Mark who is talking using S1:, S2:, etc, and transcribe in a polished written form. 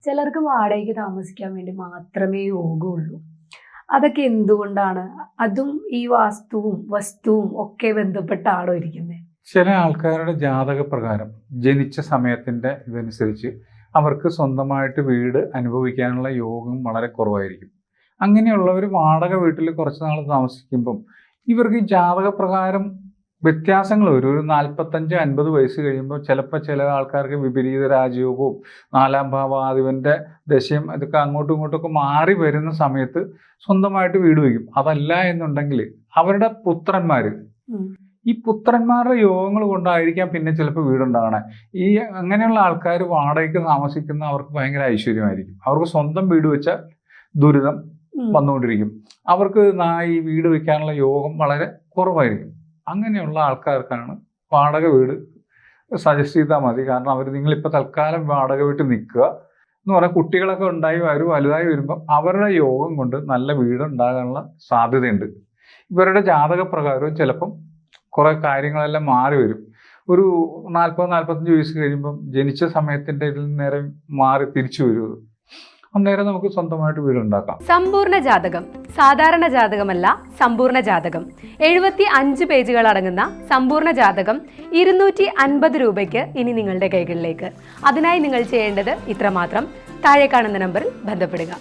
S1: ചിലർക്ക് വാടകയ്ക്ക് താമസിക്കാൻ വേണ്ടി മാത്രമേ യോഗമുള്ളൂ. അതൊക്കെ എന്തുകൊണ്ടാണ്? അതും ഈ വാസ്തുവും വസ്തുവും ഒക്കെ ബന്ധപ്പെട്ടാണോ ഇരിക്കുന്നത്?
S2: ചില ആൾക്കാരുടെ ജാതക പ്രകാരം ജനിച്ച സമയത്തിൻ്റെ ഇതനുസരിച്ച് അവർക്ക് സ്വന്തമായിട്ട് വീട് അനുഭവിക്കാനുള്ള യോഗം വളരെ കുറവായിരിക്കും. അങ്ങനെയുള്ളവർ വാടക വീട്ടിൽ കുറച്ച് നാൾ താമസിക്കുമ്പം ഇവർക്ക് ജാതക പ്രകാരം വ്യത്യാസങ്ങൾ വരും. ഒരു 45-50 വയസ്സ് കഴിയുമ്പോൾ ചിലപ്പോൾ ചില ആൾക്കാർക്ക് വിപരീത രാജയോഗവും 4-ാം ഭാവാധിപൻ്റെ ദശയും ഇതൊക്കെ അങ്ങോട്ടും ഇങ്ങോട്ടൊക്കെ മാറി വരുന്ന സമയത്ത് സ്വന്തമായിട്ട് വീട് വയ്ക്കും. അതല്ല എന്നുണ്ടെങ്കിൽ അവരുടെ പുത്രന്മാർ, ഈ പുത്രന്മാരുടെ യോഗങ്ങൾ കൊണ്ടായിരിക്കാം പിന്നെ ചിലപ്പോൾ വീടുണ്ടാകണേ. ഈ അങ്ങനെയുള്ള ആൾക്കാർ വാടകയ്ക്ക് താമസിക്കുന്ന അവർക്ക് ഭയങ്കര ഐശ്വര്യമായിരിക്കും. അവർക്ക് സ്വന്തം വീട് വെച്ചാൽ ദുരിതം വന്നുകൊണ്ടിരിക്കും. അവർക്ക് ഈ വീട് വയ്ക്കാനുള്ള യോഗം വളരെ കുറവായിരിക്കും. അങ്ങനെയുള്ള ആൾക്കാർക്കാണ് വാടക വീട് സജസ്റ്റ് ചെയ്താൽ മതി. കാരണം അവർ നിങ്ങളിപ്പോൾ തൽക്കാലം വാടക വീട്ടിൽ നിൽക്കുക എന്ന് പറഞ്ഞാൽ കുട്ടികളൊക്കെ ഉണ്ടായി വലുതായി വരുമ്പോൾ അവരുടെ യോഗം കൊണ്ട് നല്ല വീട് ഉണ്ടാകാനുള്ള സാധ്യതയുണ്ട്. ഇവരുടെ ജാതക പ്രകാരവും ചിലപ്പം കുറേ കാര്യങ്ങളെല്ലാം മാറി വരും. ഒരു 40-45 വയസ്സ് കഴിയുമ്പം ജനിച്ച സമയത്തിൻ്റെ ഇതിൽ നേരെ മാറി തിരിച്ചു വരും. അന്നേരം നമുക്ക് സ്വന്തമായിട്ട് വീടുണ്ടാക്കാം.
S3: സമ്പൂർണ്ണ ജാതകം സാധാരണ ജാതകമല്ല, സമ്പൂർണ്ണ ജാതകം 75 പേജുകൾ അടങ്ങുന്ന സമ്പൂർണ്ണ ജാതകം 250 രൂപയ്ക്ക് ഇനി നിങ്ങളുടെ കൈകളിലേക്ക്. അതിനായി നിങ്ങൾ ചെയ്യേണ്ടത് ഇത്രമാത്രം: താഴെ കാണുന്ന നമ്പറിൽ ബന്ധപ്പെടുക.